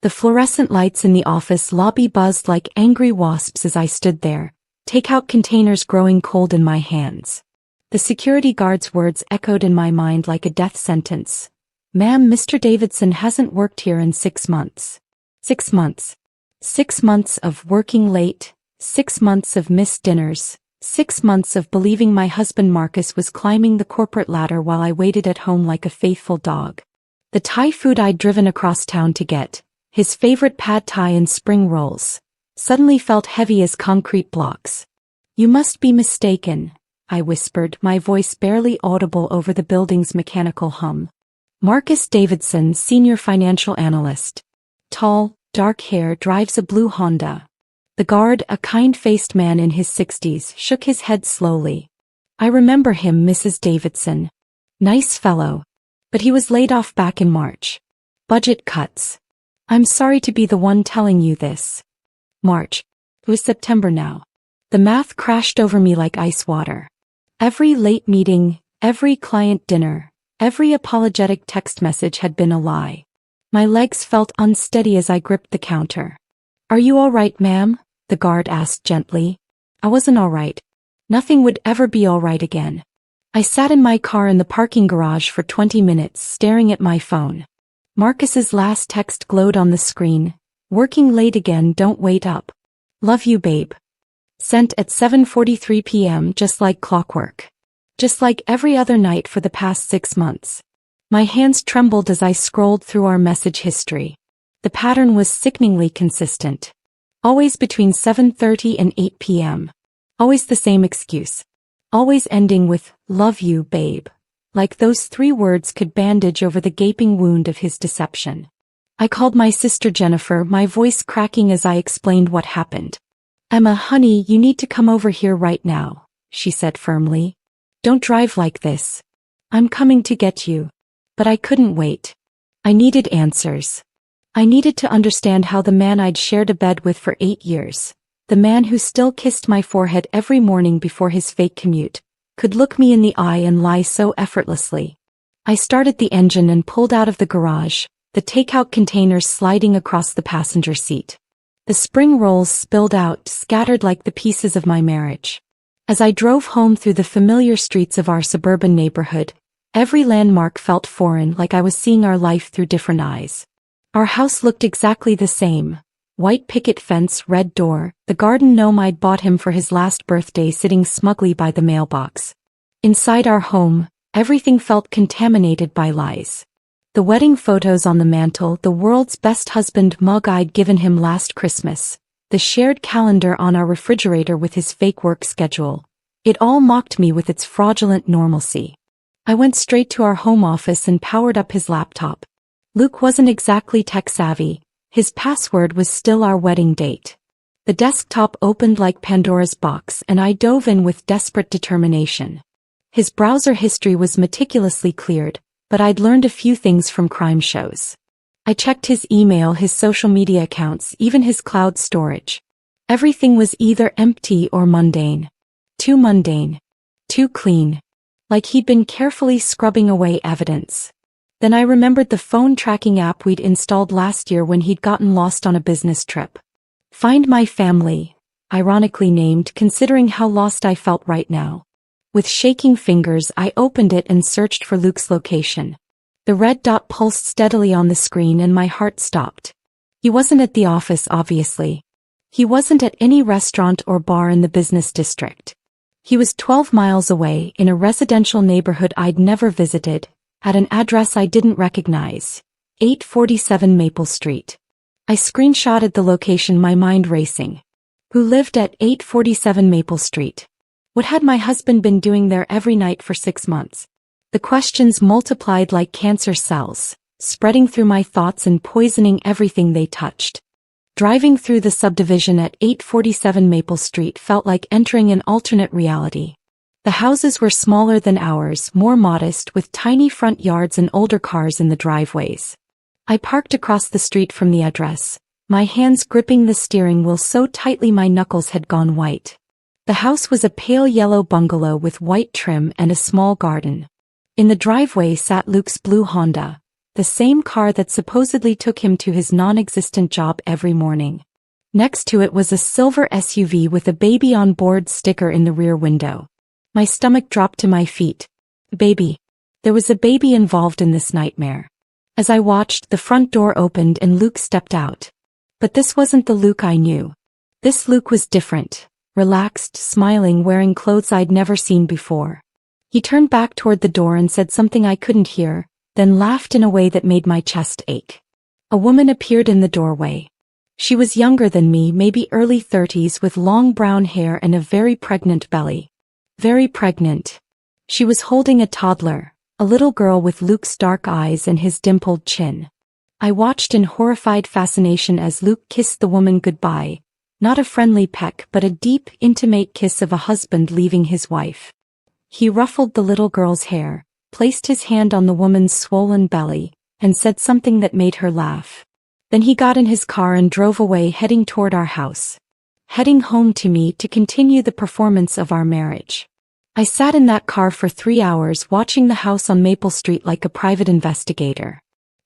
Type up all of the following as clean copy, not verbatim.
The fluorescent lights in the office lobby buzzed like angry wasps as I stood there, takeout containers growing cold in my hands. The security guard's words echoed in my mind like a death sentence. "Ma'am, Mr. Davidson hasn't worked here in 6 months. 6 months. 6 months of working late, 6 months of missed dinners, 6 months of believing my husband Marcus was climbing the corporate ladder while I waited at home like a faithful dog. The Thai food I'd driven across town to get, his favorite pad Thai and spring rolls, suddenly felt heavy as concrete blocks. "You must be mistaken," I whispered, my voice barely audible over the building's mechanical hum. "Marcus Davidson, senior financial analyst. Tall, dark hair, drives a blue Honda." The guard, a kind-faced man in his 60s, shook his head slowly. "I remember him, Mrs. Davidson. Nice fellow. But he was laid off back in March. Budget cuts. I'm sorry to be the one telling you this." March. It was September now. The math crashed over me like ice water. Every late meeting, every client dinner, every apologetic text message had been a lie. My legs felt unsteady as I gripped the counter. "Are you all right, ma'am?" the guard asked gently. I wasn't all right. Nothing would ever be all right again. I sat in my car in the parking garage for 20 minutes staring at my phone. Marcus's last text glowed on the screen. "Working late again, don't wait up. Love you, babe." Sent at 7:43 p.m. just like clockwork. Just like every other night for the past 6 months. My hands trembled as I scrolled through our message history. The pattern was sickeningly consistent. Always between 7:30 and 8 p.m. Always the same excuse. Always ending with, "Love you, babe." Like those 3 words could bandage over the gaping wound of his deception. I called my sister Jennifer, my voice cracking as I explained what happened. "Emma, honey, you need to come over here right now," she said firmly. "Don't drive like this. I'm coming to get you." But I couldn't wait. I needed answers. I needed to understand how the man I'd shared a bed with for 8 years, the man who still kissed my forehead every morning before his fake commute, could look me in the eye and lie so effortlessly. I started the engine and pulled out of the garage, the takeout containers sliding across the passenger seat. The spring rolls spilled out, scattered like the pieces of my marriage. As I drove home through the familiar streets of our suburban neighborhood, every landmark felt foreign, like I was seeing our life through different eyes. Our house looked exactly the same. White picket fence, red door, the garden gnome I'd bought him for his last birthday sitting smugly by the mailbox. Inside our home, everything felt contaminated by lies. The wedding photos on the mantel, the world's best husband mug I'd given him last Christmas, the shared calendar on our refrigerator with his fake work schedule. It all mocked me with its fraudulent normalcy. I went straight to our home office and powered up his laptop. Luke wasn't exactly tech-savvy. His password was still our wedding date. The desktop opened like Pandora's box and I dove in with desperate determination. His browser history was meticulously cleared, but I'd learned a few things from crime shows. I checked his email, his social media accounts, even his cloud storage. Everything was either empty or mundane. Too mundane. Too clean. Like he'd been carefully scrubbing away evidence. Then I remembered the phone tracking app we'd installed last year when he'd gotten lost on a business trip. Find My Family, ironically named considering how lost I felt right now. With shaking fingers I opened it and searched for Luke's location. The red dot pulsed steadily on the screen and my heart stopped. He wasn't at the office, obviously. He wasn't at any restaurant or bar in the business district. He was 12 miles away in a residential neighborhood I'd never visited, at an address I didn't recognize. 847 Maple Street. I screenshotted the location, my mind racing. Who lived at 847 Maple Street? What had my husband been doing there every night for 6 months? The questions multiplied like cancer cells, spreading through my thoughts and poisoning everything they touched. Driving through the subdivision at 847 Maple Street felt like entering an alternate reality. The houses were smaller than ours, more modest, with tiny front yards and older cars in the driveways. I parked across the street from the address, my hands gripping the steering wheel so tightly my knuckles had gone white. The house was a pale yellow bungalow with white trim and a small garden. In the driveway sat Luke's blue Honda, the same car that supposedly took him to his non-existent job every morning. Next to it was a silver SUV with a baby on board sticker in the rear window. My stomach dropped to my feet. Baby. There was a baby involved in this nightmare. As I watched, the front door opened and Luke stepped out. But this wasn't the Luke I knew. This Luke was different, relaxed, smiling, wearing clothes I'd never seen before. He turned back toward the door and said something I couldn't hear, then laughed in a way that made my chest ache. A woman appeared in the doorway. She was younger than me, maybe early 30s, with long brown hair and a very pregnant belly. Very pregnant. She was holding a toddler, a little girl with Luke's dark eyes and his dimpled chin. I watched in horrified fascination as Luke kissed the woman goodbye, not a friendly peck but a deep, intimate kiss of a husband leaving his wife. He ruffled the little girl's hair, placed his hand on the woman's swollen belly, and said something that made her laugh. Then he got in his car and drove away, heading toward our house. Heading home to me to continue the performance of our marriage. I sat in that car for 3 hours watching the house on Maple Street like a private investigator.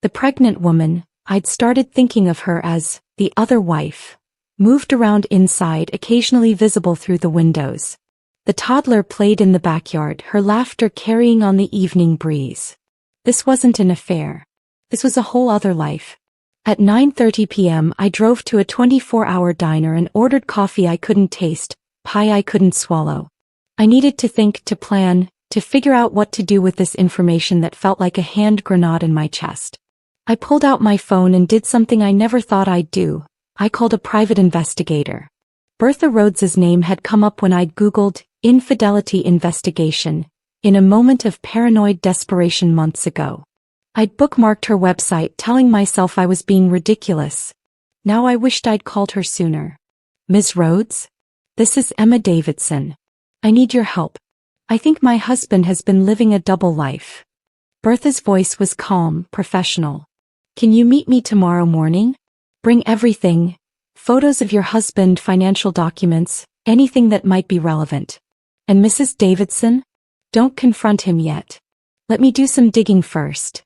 The pregnant woman, I'd started thinking of her as the other wife, moved around inside, occasionally visible through the windows. The toddler played in the backyard, her laughter carrying on the evening breeze. This wasn't an affair. This was a whole other life. At 9:30 p.m. I drove to a 24-hour diner and ordered coffee I couldn't taste, pie I couldn't swallow. I needed to think, to plan, to figure out what to do with this information that felt like a hand grenade in my chest. I pulled out my phone and did something I never thought I'd do. I called a private investigator. Bertha Rhodes's name had come up when I'd Googled infidelity investigation in a moment of paranoid desperation months ago. I'd bookmarked her website, telling myself I was being ridiculous. Now I wished I'd called her sooner. Ms. Rhodes? This is Emma Davidson. I need your help. I think my husband has been living a double life. Bertha's voice was calm, professional. Can you meet me tomorrow morning? Bring everything. Photos of your husband, financial documents, anything that might be relevant. And Mrs. Davidson? Don't confront him yet. Let me do some digging first.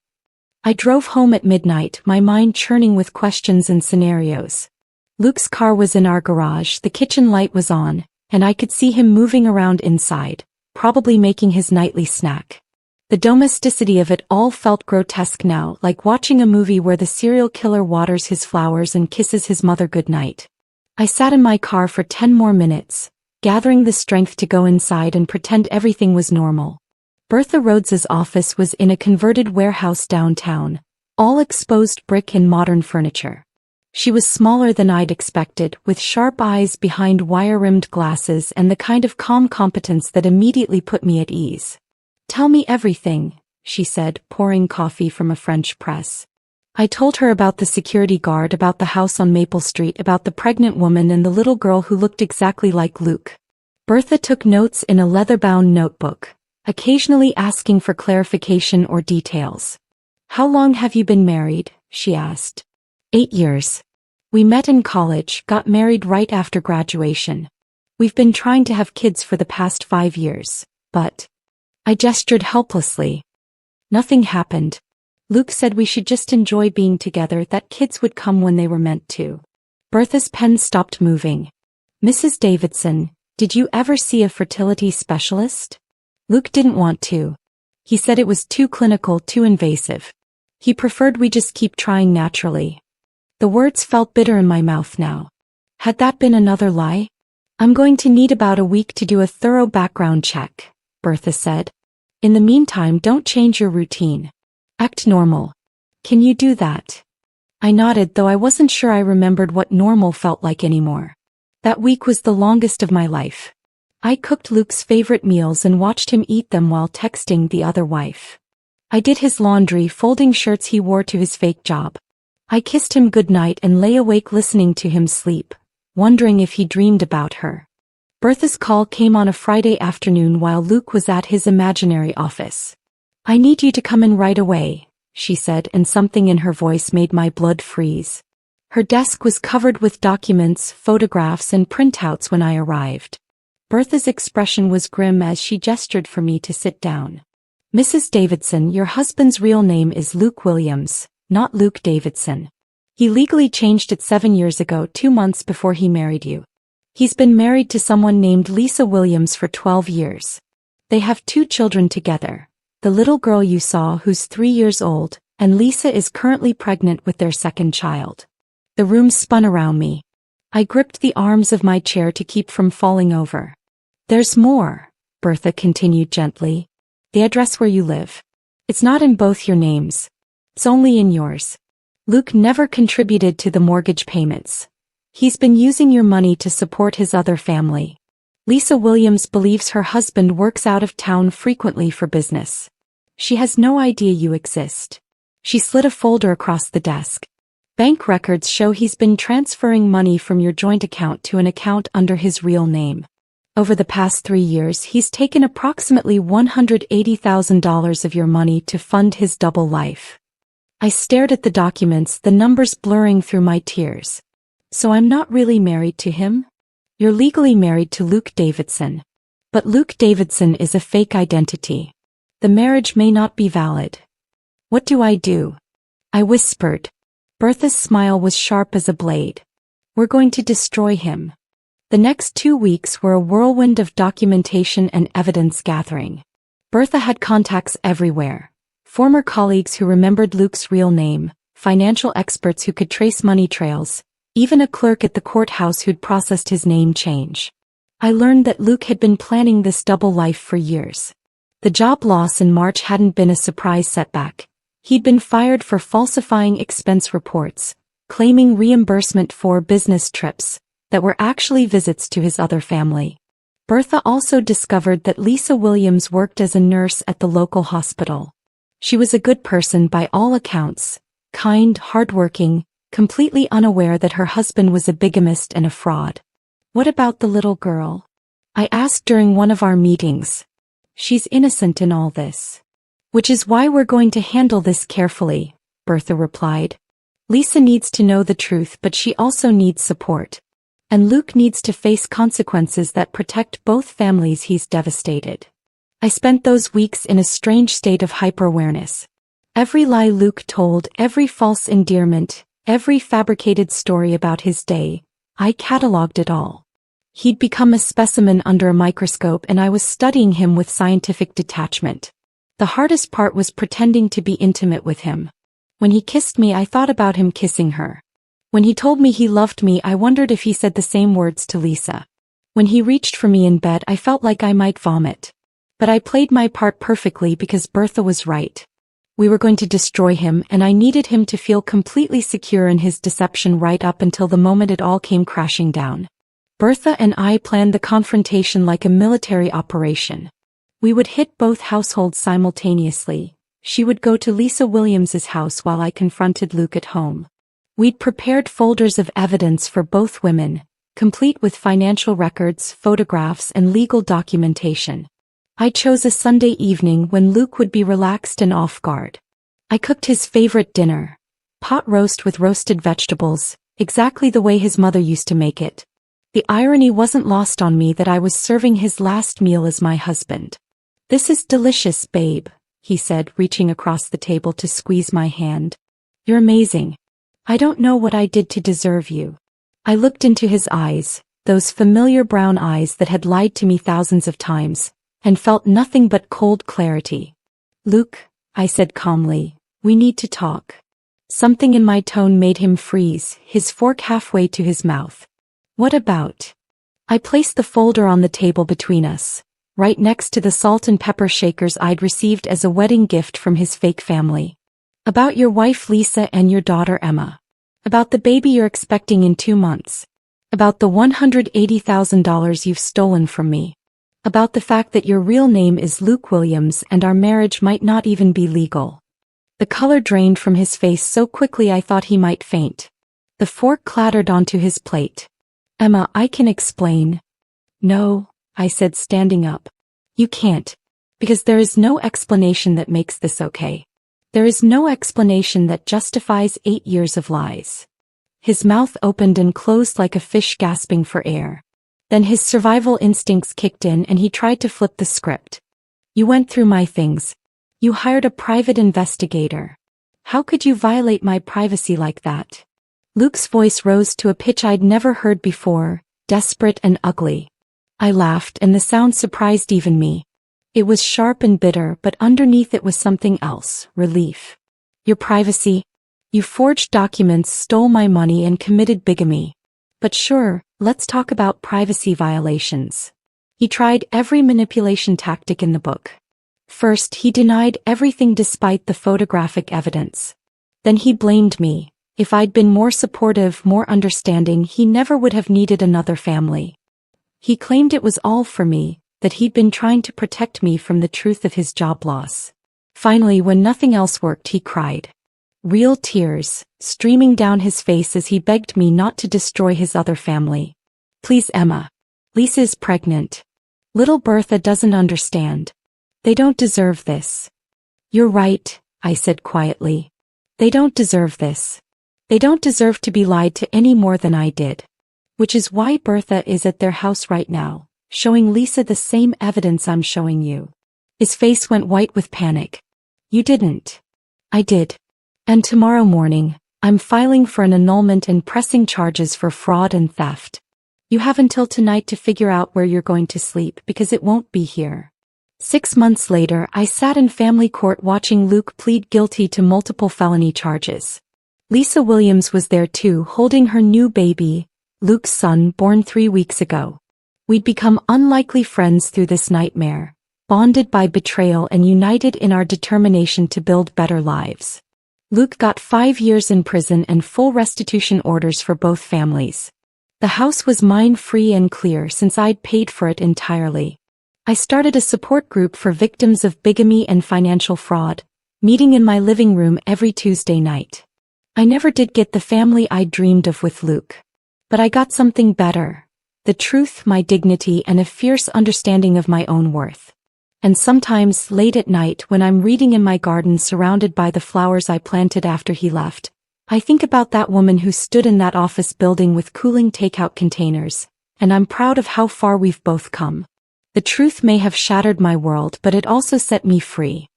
I drove home at midnight, my mind churning with questions and scenarios. Luke's car was in our garage, the kitchen light was on, and I could see him moving around inside, probably making his nightly snack. The domesticity of it all felt grotesque now, like watching a movie where the serial killer waters his flowers and kisses his mother goodnight. I sat in my car for 10 more minutes, gathering the strength to go inside and pretend everything was normal. Bertha Rhodes's office was in a converted warehouse downtown, all exposed brick and modern furniture. She was smaller than I'd expected, with sharp eyes behind wire-rimmed glasses and the kind of calm competence that immediately put me at ease. Tell me everything, she said, pouring coffee from a French press. I told her about the security guard, about the house on Maple Street, about the pregnant woman and the little girl who looked exactly like Luke. Bertha took notes in a leather-bound notebook, occasionally asking for clarification or details. How long have you been married? She asked. 8 years. We met in college, got married right after graduation. We've been trying to have kids for the past 5 years, but... I gestured helplessly. Nothing happened. Luke said we should just enjoy being together, that kids would come when they were meant to. Bertha's pen stopped moving. Mrs. Davidson, did you ever see a fertility specialist? Luke didn't want to. He said it was too clinical, too invasive. He preferred we just keep trying naturally. The words felt bitter in my mouth now. Had that been another lie? I'm going to need about a week to do a thorough background check, Bertha said. In the meantime, don't change your routine. Act normal. Can you do that? I nodded, though I wasn't sure I remembered what normal felt like anymore. That week was the longest of my life. I cooked Luke's favorite meals and watched him eat them while texting the other wife. I did his laundry, folding shirts he wore to his fake job. I kissed him goodnight and lay awake listening to him sleep, wondering if he dreamed about her. Bertha's call came on a Friday afternoon while Luke was at his imaginary office. I need you to come in right away, she said, and something in her voice made my blood freeze. Her desk was covered with documents, photographs, and printouts when I arrived. Bertha's expression was grim as she gestured for me to sit down. Mrs. Davidson, your husband's real name is Luke Williams, not Luke Davidson. He legally changed it 7 years ago, 2 months before he married you. He's been married to someone named Lisa Williams for 12 years. They have 2 children together. The little girl you saw, who's 3 years old, and Lisa is currently pregnant with their second child. The room spun around me. I gripped the arms of my chair to keep from falling over. There's more, Bertha continued gently. The address where you live. It's not in both your names. It's only in yours. Luke never contributed to the mortgage payments. He's been using your money to support his other family. Lisa Williams believes her husband works out of town frequently for business. She has no idea you exist. She slid a folder across the desk. Bank records show he's been transferring money from your joint account to an account under his real name. Over the past 3 years, he's taken approximately $180,000 of your money to fund his double life. I stared at the documents, the numbers blurring through my tears. So I'm not really married to him? You're legally married to Luke Davidson. But Luke Davidson is a fake identity. The marriage may not be valid. What do I do? I whispered. Bertha's smile was sharp as a blade. We're going to destroy him. The next 2 weeks were a whirlwind of documentation and evidence gathering. Bertha had contacts everywhere. Former colleagues who remembered Luke's real name, financial experts who could trace money trails, even a clerk at the courthouse who'd processed his name change. I learned that Luke had been planning this double life for years. The job loss in March hadn't been a surprise setback. He'd been fired for falsifying expense reports, claiming reimbursement for business trips that were actually visits to his other family. Bertha also discovered that Lisa Williams worked as a nurse at the local hospital. She was a good person by all accounts, kind, hardworking, completely unaware that her husband was a bigamist and a fraud. What about the little girl? I asked during one of our meetings. She's innocent in all this. Which is why we're going to handle this carefully, Bertha replied. Lisa needs to know the truth, but she also needs support. And Luke needs to face consequences that protect both families. He's devastated. I spent those weeks in a strange state of hyper-awareness. Every lie Luke told, every false endearment, every fabricated story about his day, I catalogued it all. He'd become a specimen under a microscope, and I was studying him with scientific detachment. The hardest part was pretending to be intimate with him. When he kissed me, I thought about him kissing her. When he told me he loved me, I wondered if he said the same words to Lisa. When he reached for me in bed, I felt like I might vomit. But I played my part perfectly because Bertha was right. We were going to destroy him, and I needed him to feel completely secure in his deception right up until the moment it all came crashing down. Bertha and I planned the confrontation like a military operation. We would hit both households simultaneously. She would go to Lisa Williams's house while I confronted Luke at home. We'd prepared folders of evidence for both women, complete with financial records, photographs, and legal documentation. I chose a Sunday evening when Luke would be relaxed and off guard. I cooked his favorite dinner, pot roast with roasted vegetables, exactly the way his mother used to make it. The irony wasn't lost on me that I was serving his last meal as my husband. "This is delicious, babe," he said, reaching across the table to squeeze my hand. "You're amazing. I don't know what I did to deserve you." I looked into his eyes, those familiar brown eyes that had lied to me thousands of times, and felt nothing but cold clarity. "Luke," I said calmly, "we need to talk." Something in my tone made him freeze, his fork halfway to his mouth. "What about?" I placed the folder on the table between us, right next to the salt and pepper shakers I'd received as a wedding gift from his fake family. "About your wife Lisa and your daughter Emma. About the baby you're expecting in 2 months. About the $180,000 you've stolen from me. About the fact that your real name is Luke Williams and our marriage might not even be legal." The color drained from his face so quickly I thought he might faint. The fork clattered onto his plate. "Emma, I can explain." "No," I said, standing up. "You can't. Because there is no explanation that makes this okay. There is no explanation that justifies 8 years of lies." His mouth opened and closed like a fish gasping for air. Then his survival instincts kicked in and he tried to flip the script. "You went through my things. You hired a private investigator. How could you violate my privacy like that? Luke's voice rose to a pitch I'd never heard before, desperate and ugly. I laughed and the sound surprised even me. It was sharp and bitter, but underneath it was something else, relief. Your privacy? You forged documents, stole my money and committed bigamy. But sure, let's talk about privacy violations. He tried every manipulation tactic in the book. First, he denied everything despite the photographic evidence. Then he blamed me. If I'd been more supportive, more understanding, he never would have needed another family. He claimed it was all for me, that he'd been trying to protect me from the truth of his job loss. Finally, when nothing else worked, he cried. Real tears, streaming down his face as he begged me not to destroy his other family. Please, Emma. Lisa is pregnant. Little Bertha doesn't understand. They don't deserve this. You're right, I said quietly. They don't deserve this. They don't deserve to be lied to any more than I did. Which is why Bertha is at their house right now, showing Lisa the same evidence I'm showing you. His face went white with panic. You didn't. I did. And tomorrow morning, I'm filing for an annulment and pressing charges for fraud and theft. You have until tonight to figure out where you're going to sleep because it won't be here. 6 months later, I sat in family court watching Luke plead guilty to multiple felony charges. Lisa Williams was there too, holding her new baby, Luke's son, born 3 weeks ago. We'd become unlikely friends through this nightmare, bonded by betrayal and united in our determination to build better lives. Luke got 5 years in prison and full restitution orders for both families. The house was mine free and clear since I'd paid for it entirely. I started a support group for victims of bigamy and financial fraud, meeting in my living room every Tuesday night. I never did get the family I dreamed of with Luke. But I got something better. The truth, my dignity, and a fierce understanding of my own worth. And sometimes, late at night when I'm reading in my garden surrounded by the flowers I planted after he left, I think about that woman who stood in that office building with cooling takeout containers, and I'm proud of how far we've both come. The truth may have shattered my world, but it also set me free.